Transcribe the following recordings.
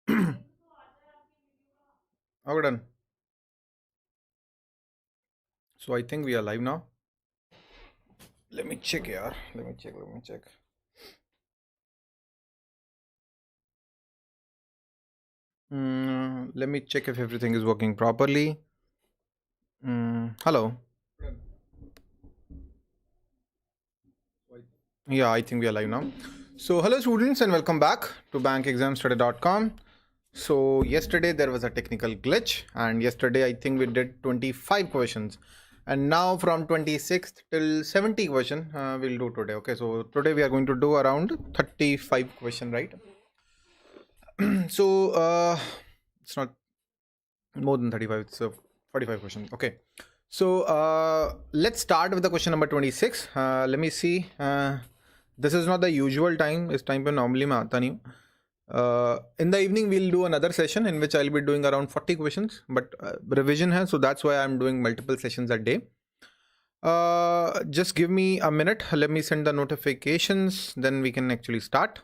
Okay, done. So I think we are live now. Let me check here. Let me check. Let me check if everything is working properly. Hello. Yeah, I think we are live now. So hello students and welcome back to bankexamstudy.com. So yesterday there was a technical glitch, and yesterday I think we did 25 questions, and now from 26th till 70 question we'll do today. Okay, so today we are going to do around 35 question, right? So it's not more than 35, it's 45 questions. Okay, so let's start with the question number 26. Let me see. This is not the usual time. This time पे normally मैं आता नहीं हूँ. In the evening we'll do another session in which I'll be doing around 40 questions, but revision hai, so that's why I'm doing multiple sessions a day. Just give me a minute. Let me send the notifications, then we can actually start.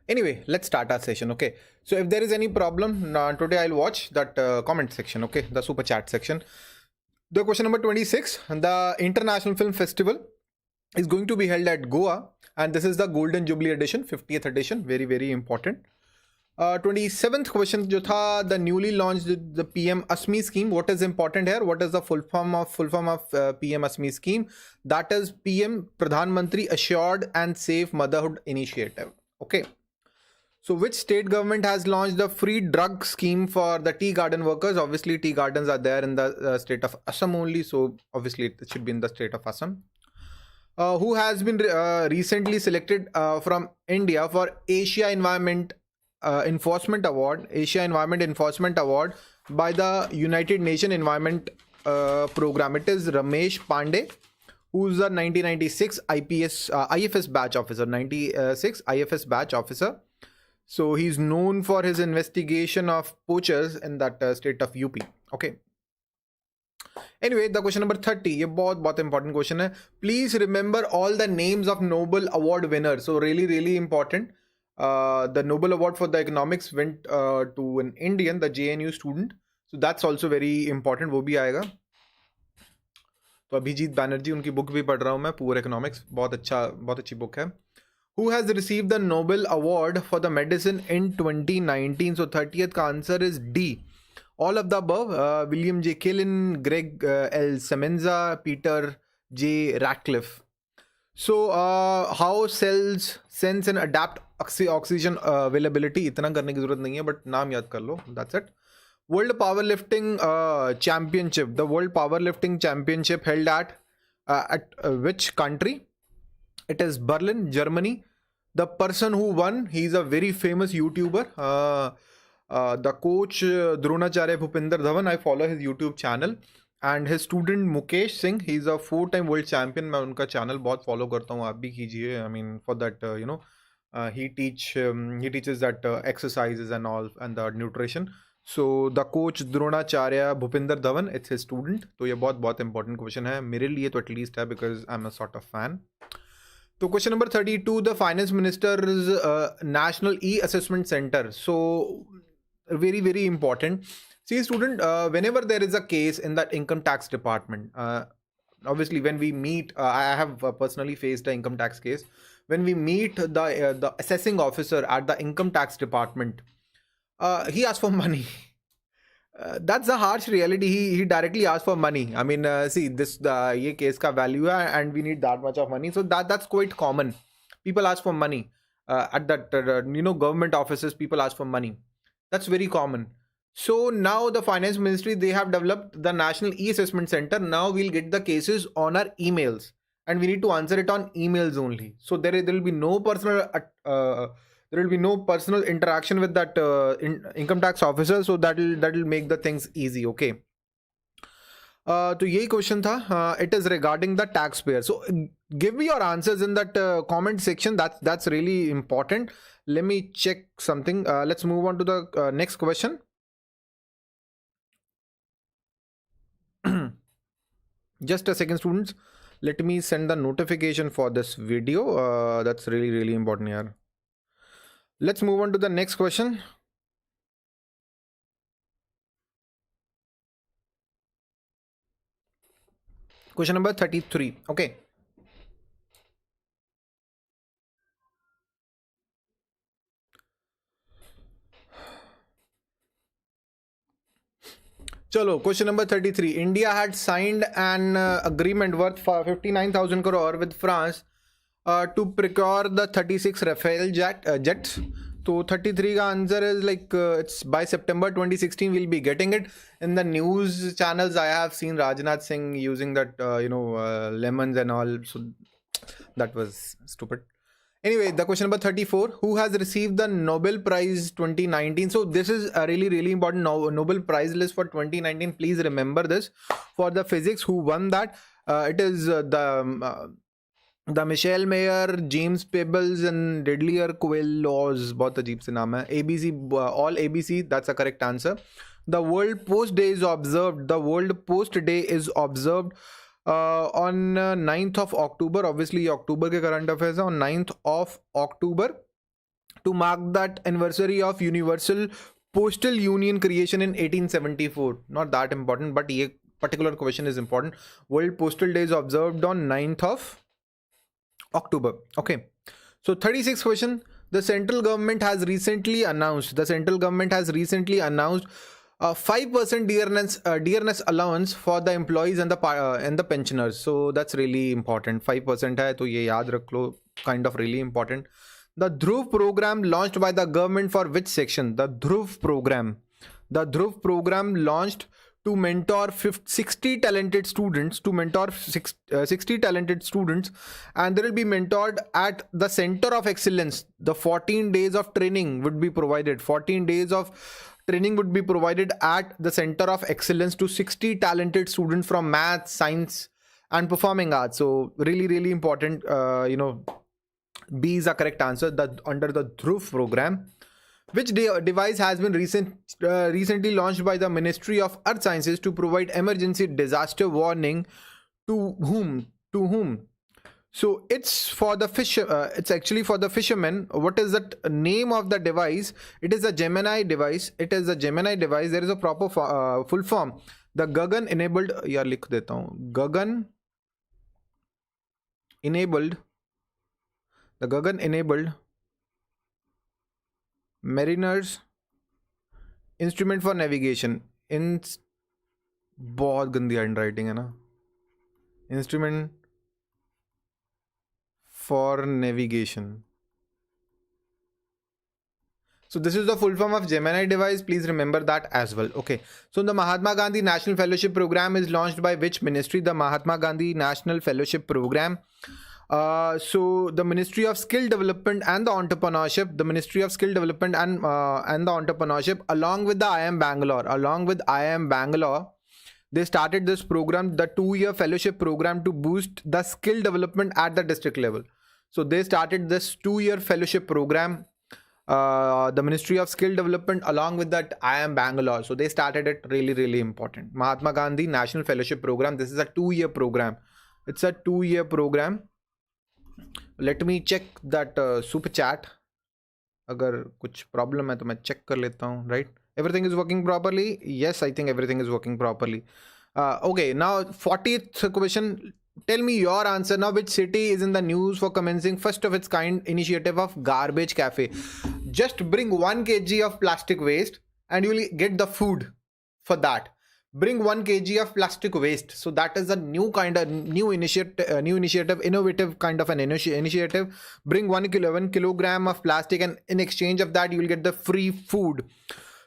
Anyway, let's start our session. Okay, so if there is any problem today, I'll watch that comment section. Okay, the super chat section. The question number 26, the International Film Festival is going to be held at Goa, and this is the Golden Jubilee edition, 50th edition. Very, very important. 27th question jo tha, the newly launched the PM ASME scheme. What is important here? What is the full form of PM ASME scheme? That is PM Pradhan Mantri Assured and Safe Motherhood Initiative. Okay. So which state government has launched the free drug scheme for the tea garden workers? Obviously tea gardens are there in the state of Assam only, so obviously it should be in the state of Assam. Who has been recently selected from India for Asia Environment Enforcement Award by the United Nations Environment Program. It is Ramesh Pandey, who's a 1996 IFS batch officer. 96 IFS batch officer. So he's known for his investigation of poachers in that state of UP. Okay. Anyway, the question number 30, ये बहुत important question है. Please remember all the names of Nobel Award winners. So really important. The Nobel Award for the economics went to an Indian, the JNU student. So that's also very important. वो भी आएगा. तो अभिजीत बैनर्जी, उनकी book भी पढ़ रहा हूँ मैं, पुअर इकोनॉमिक्स. बहुत अच्छी बुक है. Who has received the Nobel Award for the medicine in 2019? So 30th का answer is D. All of the above. William J. Killen, Greg L. Semenza, Peter J. Ratcliffe. So how cells sense and adapt oxygen availability? इतना करने की जरूरत नहीं है, but नाम याद कर लो. That's it. World Powerlifting Championship. The World Powerlifting Championship held at which country? It is Berlin, Germany. The person who won, he's a very famous YouTuber. The coach Dronacharya Bhupinder Dhawan. I follow his YouTube channel. And his student Mukesh Singh, he's a 4-time world champion. मैं उनका channel बहुत follow करता हूँ. आप भी कीजिए. I mean, for that, he teaches that exercises and all and the nutrition. So the coach Dronacharya Bhupinder Dhawan, it's his student. तो ये बहुत important question है. मेरे लिए तो at least है, because I'm a sort of fan. So question number 32, the finance minister's national e-assessment center. So very important. See student, whenever there is a case in that income tax department, obviously when we meet, I have personally faced an income tax case. When we meet the assessing officer at the income tax department, he asks for money. That's the harsh reality. He directly asked for money. I mean, see this ये case का value है, and we need that much of money. So that's quite common. People ask for money at that government offices. People ask for money. That's very common. So now the finance ministry, they have developed the national e-assessment center. Now we'll get the cases on our emails, and we need to answer it on emails only. So there will be no personal interaction with that income tax officer. So that will make the things easy. Okay. तो यही question था. It is regarding the taxpayer. So give me your answers in that comment section. That's really important. Let me check something. Let's move on to the next question. Just a second, students. Let me send the notification for this video. That's really important here. Let's move on to the next question. Question number 33. Okay. Chalo, question number 33. India had signed an agreement worth 59,000 crore with France to procure the 36 Rafale jets. So 33 ka answer is like it's by September 2016 we'll be getting it. In the news channels I have seen Rajnath Singh using that lemons and all, so that was stupid. Anyway, the question number 34. Who has received the Nobel Prize 2019? So this is a really important Nobel Prize list for 2019. Please remember this. For the physics, who won that? It is the Michel Mayer, James Peebles and Ridley Queloz. बहुत अजीब से नाम है. ABC, all ABC. That's a correct answer. The World Post Day is observed. The World Post Day is observed on 9th of October. Obviously October के current affairs on 9th of October to mark that anniversary of Universal Postal Union creation in 1874. Not that important, but ये particular question is important. World Postal Day is observed on 9th of October. Okay, so 36th question. The central government has recently announced a 5% dearness allowance for the employees and the pensioners. So that's really important. 5% है तो ये याद रख लो, kind of really important. The Dhruv program launched by the government for which section? The Dhruv program launched to mentor 60 talented students, and they will be mentored at the Center of Excellence. The 14 days of training would be provided. 14 days of training would be provided at the Center of Excellence to 60 talented students from math, science and performing arts. So really important. B is the correct answer. Under the Dhruv program. Which device has been recently launched by the Ministry of Earth Sciences to provide emergency disaster warning to whom? So it's for the fish. It's actually for the fishermen. What is the name of the device? It is a Gemini device. There is a proper full form. The Gagan enabled. Yeah, लिख देता हूँ. Gagan enabled. The Gagan enabled Mariners instrument for navigation. बहुत गंदी handwriting है ना. Instrument for navigation. So this is the full form of Gemini device. Please remember that as well. Okay. So the Mahatma Gandhi National Fellowship Program is launched by which ministry? The Mahatma Gandhi National Fellowship Program. So the Ministry of Skill Development and the Entrepreneurship, along with the IIM Bangalore, they started this program, the 2-year fellowship program, to boost the skill development at the district level. So they started this 2-year fellowship program, the Ministry of Skill Development along with that IIM Bangalore. So they started it. Really important. Mahatma Gandhi National Fellowship Program. This is a 2-year program. It's a 2-year program. Let me check that super chat. अगर कुछ problem है तो मैं check कर लेता हूँ. Right? Everything is working properly? Yes, I think everything is working properly. Okay, now 40th question. Tell me your answer now. Which city is in the news for commencing first of its kind initiative of garbage cafe? Just bring 1 kg of plastic waste and you will get the food for that. Bring 1 kg of plastic waste. So that is a new initiative, innovative kind of an initiative. Bring 1 kilogram of plastic and in exchange of that you will get the free food.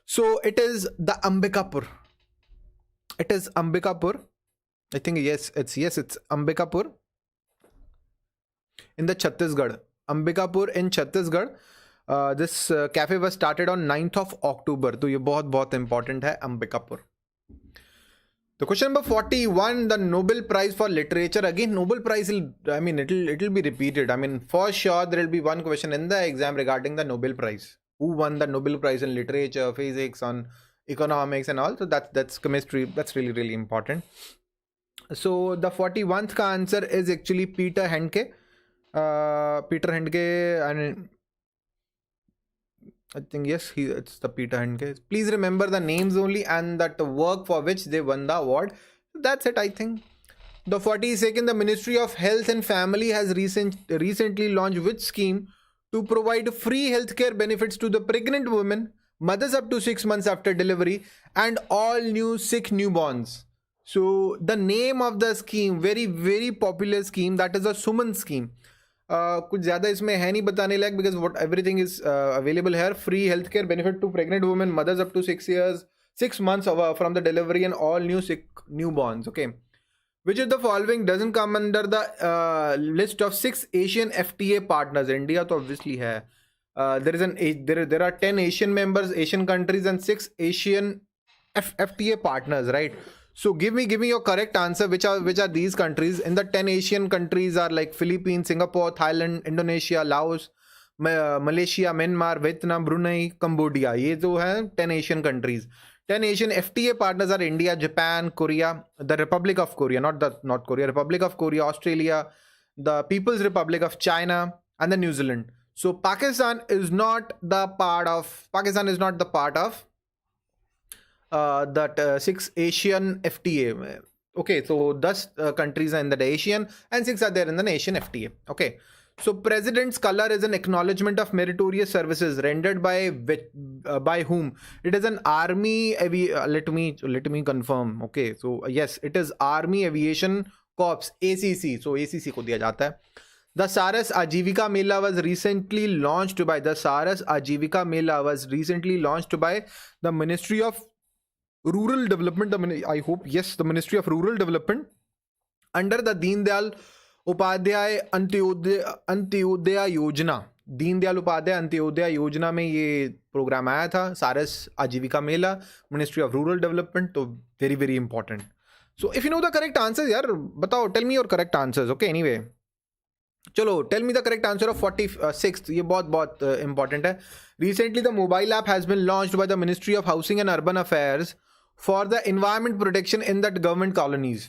So it is the Ambikapur. It is Ambikapur. I think it's Ambikapur in the Chhattisgarh. Ambikapur in Chhattisgarh. This cafe was started on 9th of October. So ये बहुत important है Ambikapur. The question number 41, the Nobel Prize for Literature. Again, Nobel Prize it'll be repeated. For sure there will be one question in the exam regarding the Nobel Prize. Who won the Nobel Prize in literature, physics, on economics and all. So that's chemistry. That's really important. So the 41st answer is actually Peter Handke. And I think yes, it's the Peter Handke. Please remember the names only and that work for which they won the award. That's it, I think. The 42nd, the Ministry of Health and Family has recently launched which scheme to provide free healthcare benefits to the pregnant women, mothers up to 6 months after delivery, and all new sick newborns. So the name of the scheme, very popular scheme, that is a Suman scheme. कुछ ज़्यादा इसमें है नहीं बताने लायक because what everything is available here. Free healthcare benefit to pregnant women, mothers up to 6 months from the delivery, and all new sick newborns. Okay, which of the following doesn't come under the list of 6 Asian FTA partners? India तो obviously है. There are 10 Asian members, Asian countries, and 6 Asian FTA partners, right? So give me your correct answer. Which are these countries? In the 10 Asian countries are like Philippines, Singapore, Thailand, Indonesia, Laos, Malaysia, Myanmar, Vietnam, Brunei, Cambodia. ये जो है 10 Asian countries. 10 Asian FTA partners are India, Japan, Korea, the Republic of Korea, not Korea, Republic of Korea, Australia, the People's Republic of China, and the New Zealand. So Pakistan is not the part of that 6 Asian FTA. Okay, so thus countries are in the Asian and 6 are there in the Asian FTA. Okay, so President's color is an acknowledgement of meritorious services rendered by whom? It is an army. Let me confirm. Okay, so yes, it is Army Aviation Corps, ACC. So ACC को दिया जाता है. The Saras Ajivika Mela was recently launched by the Ministry of Rural Development. I hope yes, the Ministry of Rural Development under the Deen Dayal Upadhyay Antyodaya Yojana. Deen Dayal Upadhyay Antyodaya योजना में ये programme आया था. Saras Aajeevika Mela, ministry of rural development. तो very important. So if you know the correct answers यार बताओ. Tell me your correct answers. Okay, anyway चलो, tell me the correct answer of 46th. ये बहुत इंपॉर्टेंट है. Recently the mobile app has been launched by the ministry of housing and urban affairs for the environment protection in that government colonies.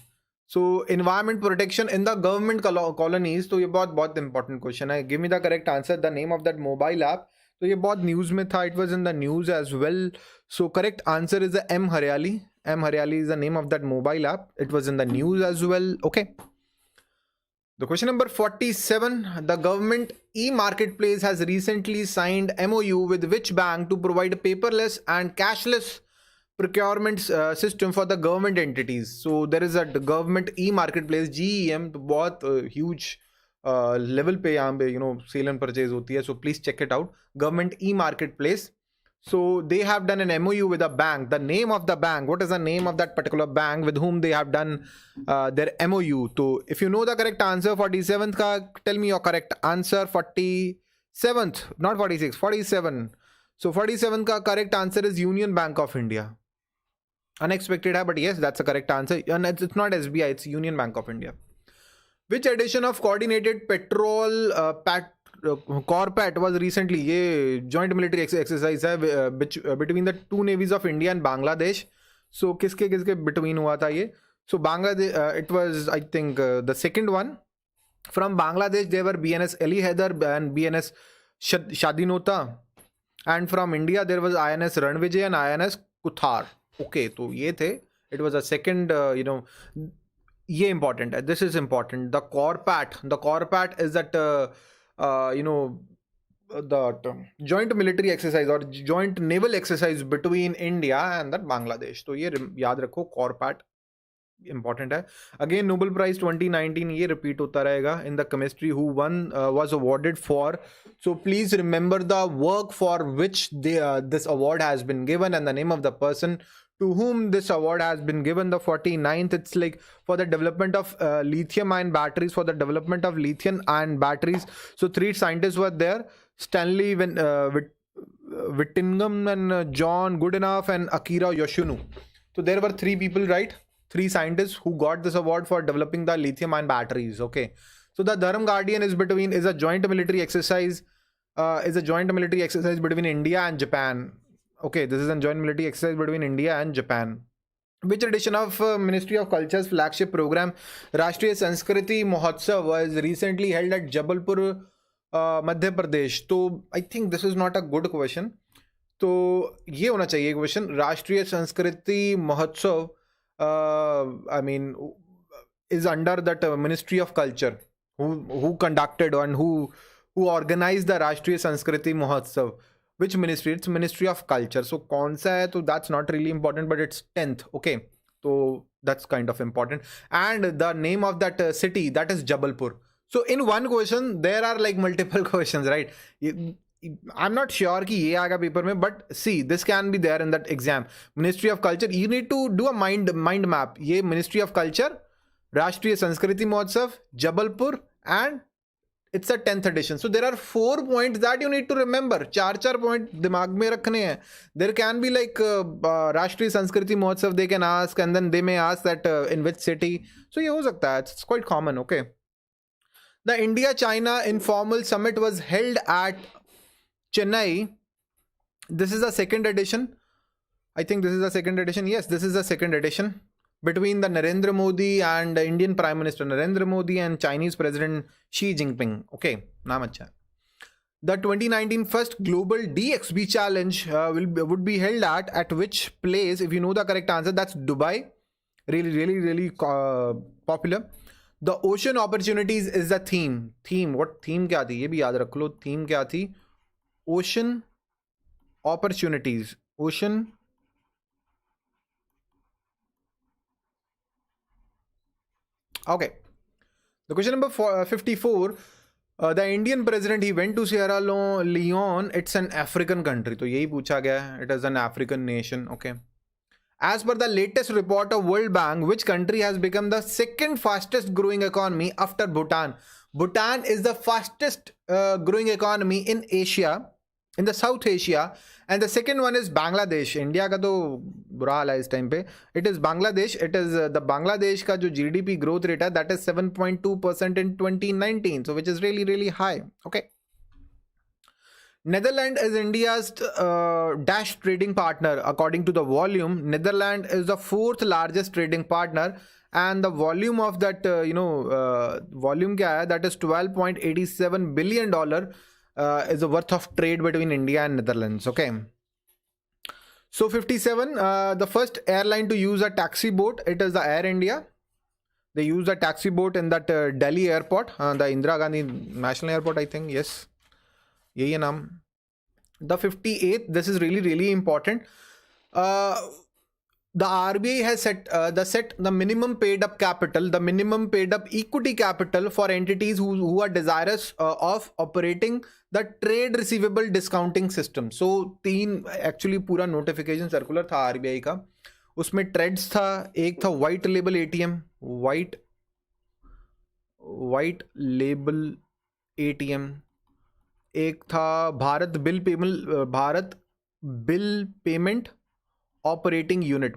So environment protection in the government colonies. तो ये बहुत important question है. Give me the correct answer, the name of that mobile app. तो ये बहुत news में था. It was in the news as well. So correct answer is M Hariali. M Hariali is the name of that mobile app. It was in the news as well. Okay. The question number 47. The government e-marketplace has recently signed MOU with which bank to provide paperless and cashless procurement system for the government entities? So there is a government e-marketplace, GEM. तो बहुत huge level पे यहाँ पे sale and purchase होती है. So please check it out. Government e-marketplace. So they have done an MOU with a bank. The name of the bank, what is the name of that particular bank with whom they have done their MOU? So if you know the correct answer, 47th ka, tell me your correct answer. 47th, not 46, 47. So 47th ka correct answer is Union Bank of India. Unexpected hai, but yes, that's the correct answer. And it's not SBI, it's Union Bank of India. Which edition of coordinated petrol Corpat was recently, ये joint military exercise है between the two navies of India and Bangladesh. So किसके between हुआ था ये? So Bangladesh, it was I think the second one. From Bangladesh there were BNS Ali Haider and BNS Shadinota, and from India there was INS Ranvijay and INS Kuthar. Okay, तो ये थे. It was a second, ये important है. This is important. The Corpat is that the joint military exercise or joint naval exercise between India and that Bangladesh. तो ये याद रखो, Corpat important है. Again, Nobel Prize 2019 ये repeat होता रहेगा in the chemistry who won was awarded for. So please remember the work for which this award has been given and the name of the person to whom this award has been given. The 49th, it's like for the development of lithium ion batteries, So 3 scientists were there: Stanley Whittingham and John Goodenough and Akira Yoshino. So there were 3 people, right? 3 scientists who got this award for developing the lithium ion batteries. Okay. So the Dharam Guardian is a joint military exercise between India and Japan. Okay, this is a joint military exercise between India and Japan. Which edition of Ministry of Culture's flagship program Rashtriya Sanskriti Mahotsav was recently held at Jabalpur, Madhya Pradesh? So I think this is not a good question. तो ये होना चाहिए question, राष्ट्रीय संस्कृति महोत्सव I mean is under that Ministry of Culture, who conducted and who organized the Rashtriya Sanskriti Mahotsav. Which ministry? It's Ministry of Culture. So kaun sa hai? So that's not really important, but it's 10th. Okay, so that's kind of important. And the name of that city, that is Jabalpur. So in one question there are like multiple questions, right? I'm not sure कि ये आएगा paper में, but see, this can be there in that exam. Ministry of Culture, you need to do a mind map. ये Ministry of Culture, राष्ट्रीय संस्कृति महोत्सव, Jabalpur, and it's a 10th edition. So there are 4 points that you need to remember. 4 point दिमाग में रखने हैं. There can be like राष्ट्रीय संस्कृति महोत्सव they can ask, and then they may ask that in which city. So ये हो सकता है. It's quite common. Okay. The India-China Informal Summit was held at Chennai. This is the 2nd edition. I think this is the 2nd edition. Yes, this is the 2nd edition. Between the Narendra Modi and the Indian Prime Minister Narendra Modi and Chinese President Xi Jinping. Okay, naam acha. The 2019 first Global DXB Challenge would be held at which place? If you know the correct answer, that's Dubai. Really popular. The ocean opportunities is the theme. What theme kya thi? Ye bhi yaad rakh lo. Theme kya thi? Ocean opportunities. Ocean Okay. The question number 54. The Indian president, he went to Sierra Leone. It's an African country. तो यही पूछा गया है. It is an African nation. Okay. As per the latest report of World Bank, which country has become the 2nd fastest growing economy after Bhutan? Bhutan is the fastest growing economy in Asia, in the South Asia, and the second one is Bangladesh. India का तो बुरा हाल है इस time पे. It is Bangladesh. It is the Bangladesh का जो GDP growth rate है, that is 7.2% in 2019, so which is really high. Okay. Netherlands is India's dash trading partner according to the volume. Netherlands is the 4th largest trading partner, and the volume of that volume क्या है? That is $12.87 billion. Is the worth of trade between India and Netherlands. Okay. So 57, the first airline to use a taxi boat, it is the Air India. They use a taxi boat in that Delhi airport, the Indira Gandhi National Airport, I think. Yes. Yehi hai naam. The 58th, this is really important. The RBI has set the minimum paid up capital, the minimum paid up equity capital for entities who are desirous of operating the trade receivable discounting system. So 3 actually पूरा notification circular था RBI का. उसमें trades था, एक था white label ATM, एक था Bharat bill payment operating unit.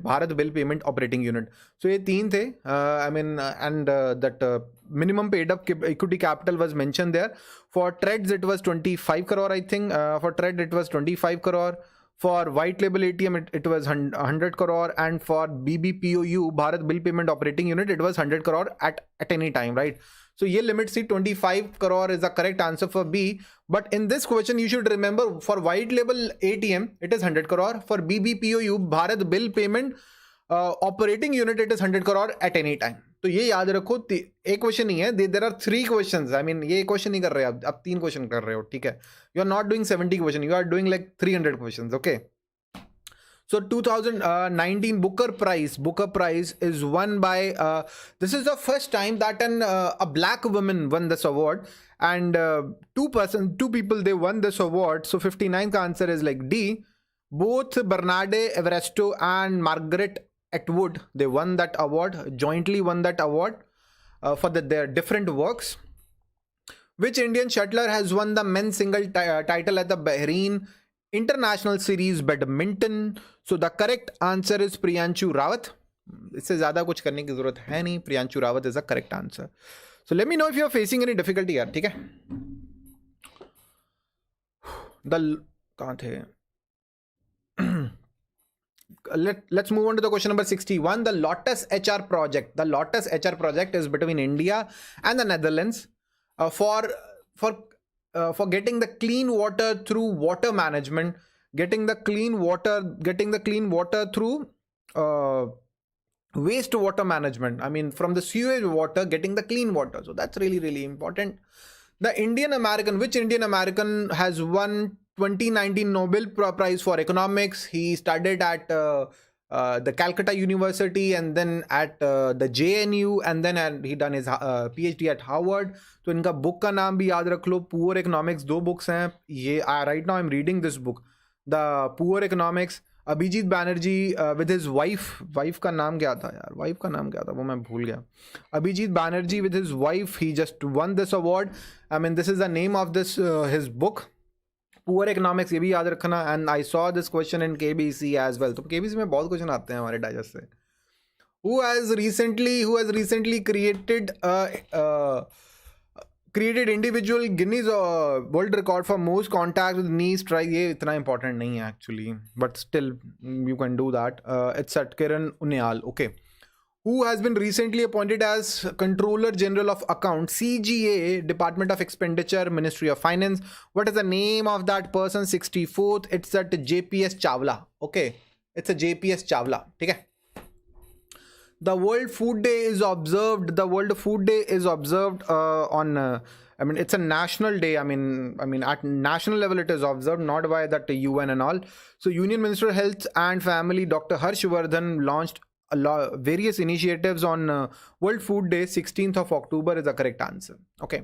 So ये 3 थे. I mean, and that minimum paid up equity capital was mentioned there. For trades it was 25 crore, I think. For trade it was 25 crore. For white label ATM it was 100 crore, and for BBPOU, Bharat Bill Payment Operating Unit, it was 100 crore at any time, right? So ये limit see 25 crore is the correct answer for B. But in this question you should remember, for white label ATM it is 100 crore. For BBPOU, Bharat Bill Payment Operating Unit, it is 100 crore at any time. तो ये याद रखो. एक question नहीं है, there are 3 questions. I mean, ये question नहीं कर रहे आप 3 क्वेश्चन कर रहे हो, ठीक है. You are not doing 70 questions, you are doing like 300 questions. Okay. So 2019 Booker Prize is won by this is the first time that a black woman won this award, and two people they won this award. So 59th answer is like D. Both Bernarde Evaristo and Margaret Atwood, they won that award, jointly won that award for their different works. Which Indian shuttler has won the men's single title at the Bahrain International Series Badminton? So the correct answer is Priyanshu Rawat. इससे ज़्यादा कुछ करने की ज़रूरत है नहीं. Priyanshu Rawat is the correct answer. So let me know if you are facing any difficulty यार, ठीक है. कहाँ थे? Let's move on to the question number 61. The Lotus HR project. The Lotus HR project is between India and the Netherlands for getting the clean water through water management. getting the clean water through wastewater management. I mean, from the sewage water, getting the clean water. So that's really, really important. Which Indian American has won 2019 Nobel Prize for Economics? He studied at the Calcutta University and then at the JNU, and then he done his PhD at Harvard. तो इनका book का नाम भी याद रख लो, poor economics. 2 books हैं ये. Right now I am reading this book, the poor economics. Abhijit Banerjee with his wife का नाम क्या था यार, वाइफ का नाम क्या था वो मैं भूल गया. Abhijit Banerjee with his wife, he just won this award. I mean this is the name of this his book, poor economics. ये भी याद रखना. And I saw this question in KBC as well. तो केबीसी में बहुत क्वेश्चन आते हैं हमारे डाइजेस्ट से. who has recently created individual Guinness world record for most contact with knee strike. ये इतना important नहीं है actually, but still you can do that. It's at Kiran Unyal. Okay. Who has been recently appointed as Controller General of Accounts, CGA, Department of Expenditure, Ministry of Finance. What is the name of that person? 64th. It's at JPS Chawla. Okay. It's a JPS Chawla. Okay. The World Food Day is observed. The World Food Day is observed on. I mean, it's a national day. I mean, at national level, it is observed, not by that UN and all. So, Union Minister of Health and Family, Dr. Harshvardhan, launched various initiatives on World Food Day. 16th of October is the correct answer. Okay.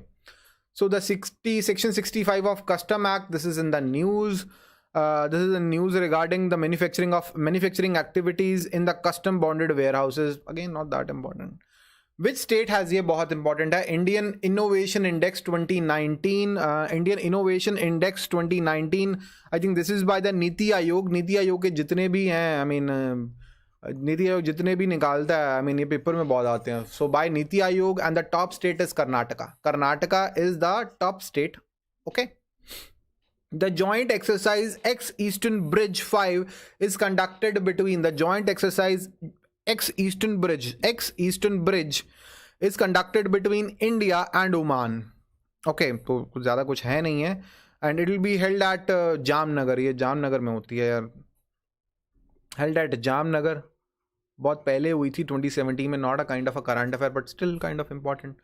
So, the Section 65 of Custom Act. This is in the news. This is the news regarding the manufacturing activities in the custom bonded warehouses. Again, not that important. Which state has ये बहुत important है? Indian Innovation Index 2019. Indian Innovation Index 2019. I think this is by the Niti Aayog. Niti Aayog के जितने भी हैं, I mean, NITI Aayog जितने भी निकालता है, I mean, ये पेपर में बहुत आते हैं. So by Niti Aayog, and the top state is Karnataka. Karnataka is the top state. Okay. The joint exercise Ex-Eastern Bridge 5 is conducted between the joint exercise Ex-Eastern Bridge is conducted between India and Oman. Okay, तो कुछ ज़्यादा कुछ है नहीं है. And it will be held at Jamnagar. ये जामनगर में होती है यार. Held at Jamnagar. बहुत पहले हुई थी 2017 में. Not a kind of a current affair, but still kind of important.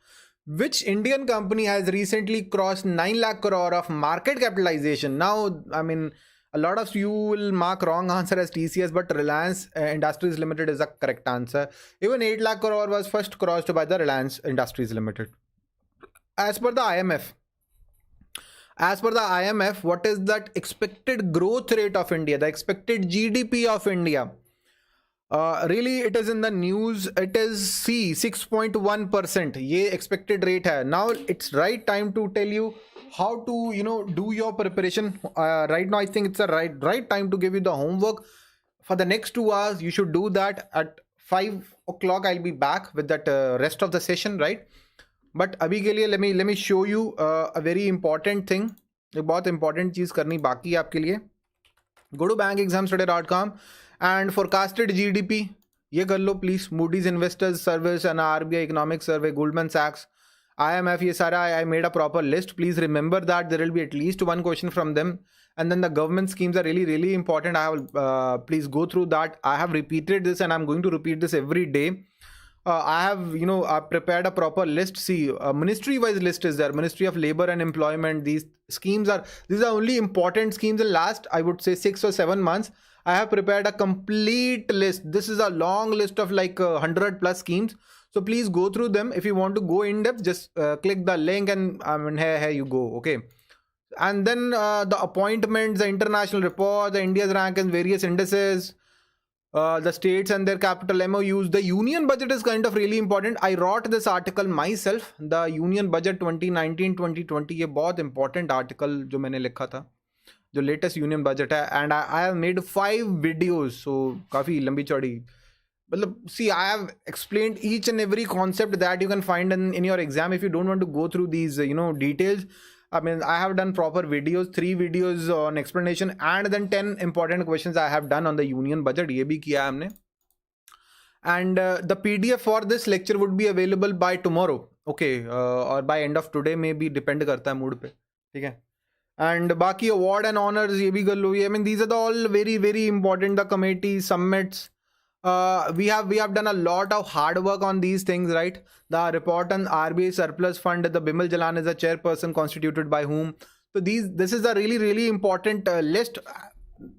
Which Indian company has recently crossed 9 lakh crore of market capitalization? Now, I mean, a lot of you will mark wrong answer as TCS, but Reliance Industries Limited is the correct answer. Even 8 lakh crore was first crossed by the Reliance Industries Limited. As per the IMF, what is that expected growth rate of India? The expected GDP of India. Really, it is in the news. It is 6.1%. ये expected rate है. Now it's right time to tell you how to do your preparation. Right now, I think it's a right time to give you the homework for the next 2 hours. You should do that at 5 o'clock. I'll be back with that rest of the session, right? But अभी के लिए let me show you a very important thing. एक बहुत important चीज़ करनी बाकी है आपके लिए. Go to bankexamstudy.com. And forecasted GDP, ये कर लो please. Moody's Investors Service and RBI Economic Survey, Goldman Sachs, IMF, ये सारा I made a proper list. Please remember that there will be at least one question from them. And then the government schemes are really, really important. I will please go through that. I have repeated this and I'm going to repeat this every day. I have prepared a proper list. See, ministry-wise list is there. Ministry of Labor and Employment. These are only important schemes in last, I would say, 6 or 7 months. I have prepared a complete list. This is a long list of like 100 plus schemes. So please go through them. If you want to go in depth, just click the link and here you go. Okay. And then the appointments, the international report, the India's rank in various indices, the states and their capital MOUs. The union budget is kind of really important. I wrote this article myself. The union budget 2019-2020. ये बहुत important article जो मैंने लिखा था. जो latest union budget है. And I have made 5 videos. सो काफ़ी लंबी चौड़ी, मतलब see I have explained each and every concept that you can find in your exam. If you don't want to go through these details, I mean, I have done proper videos, 3 videos on explanation, and then 10 important questions I have done on the union budget. ये भी किया है हमने. And the PDF for this lecture would be available by tomorrow. Okay, or by end of today maybe, depend करता है mood पे. ठीक है. And बाकी award and honors ये भी कर लो. I mean, these are the all very very important. The committee summits. We have done a lot of hard work on these things, right? The report on RBI surplus fund. The Bimal Jalan is the chairperson, constituted by whom. So this is a really really important list.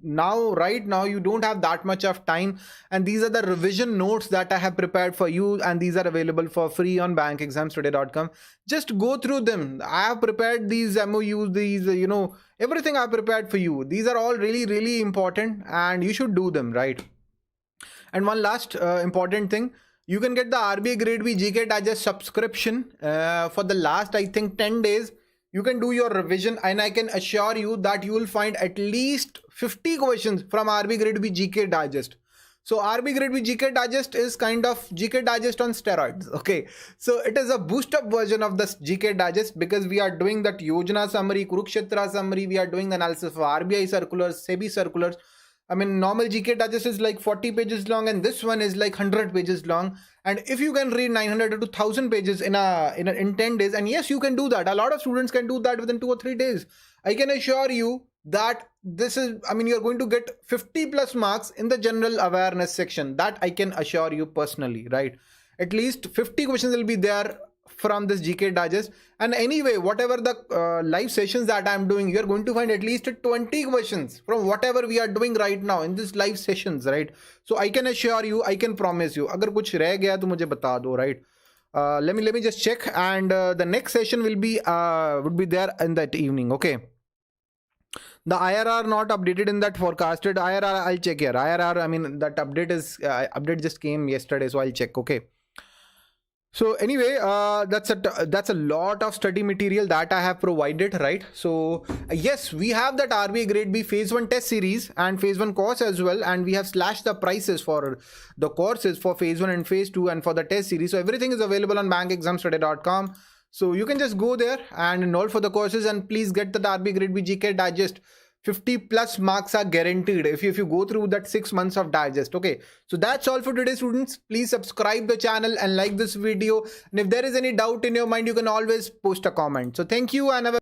Now right now you don't have that much of time, and these are the revision notes that I have prepared for you, and these are available for free on bankexamstoday.com. Just go through them. I have prepared these MOUs, these everything I've prepared for you. These are all really really important, and you should do them, right? And one last important thing, you can get the RBI Grade B GK Digest subscription for the last, I think, 10 days. You can do your revision, and I can assure you that you will find at least 50 questions from RBI Grade B GK Digest. So RBI Grade B GK Digest is kind of GK Digest on steroids. Okay, so it is a boost up version of this GK Digest, because we are doing that Yojana summary, Kurukshetra summary, we are doing the analysis of RBI circulars, SEBI circulars. I mean, normal GK Digest is like 40 pages long, and this one is like 100 pages long. And if you can read 900 to 1000 pages in 10 days, and yes, you can do that. A lot of students can do that within 2 or 3 days. I can assure you that this is, I mean, you're going to get 50 plus marks in the general awareness section. That I can assure you personally, right? At least 50 questions will be there from this GK Digest. And anyway, whatever the live sessions that I'm doing, you're going to find at least 20 questions from whatever we are doing right now in this live sessions, right? So I can assure you, I can promise you, agar kuch reh gaya to mujhe bata do, right? Let me just check, and the next session will be would be there in that evening. Okay, the IRR not updated in that forecasted IRR. I'll check here. IRR, I mean, that update is update just came yesterday, so I'll check. Okay. So anyway, that's a lot of study material that I have provided, right? So yes, we have that RBI Grade B phase 1 test series and phase 1 course as well, and we have slashed the prices for the courses for phase 1 and phase 2 and for the test series. So everything is available on bankexamstoday.com. So you can just go there and enroll for the courses, and please get the RBI Grade B GK Digest. 50 plus marks are guaranteed if you go through that 6 months of digest. Okay, so that's all for today, students. Please subscribe the channel and like this video, and if there is any doubt in your mind, you can always post a comment. So thank you, and have a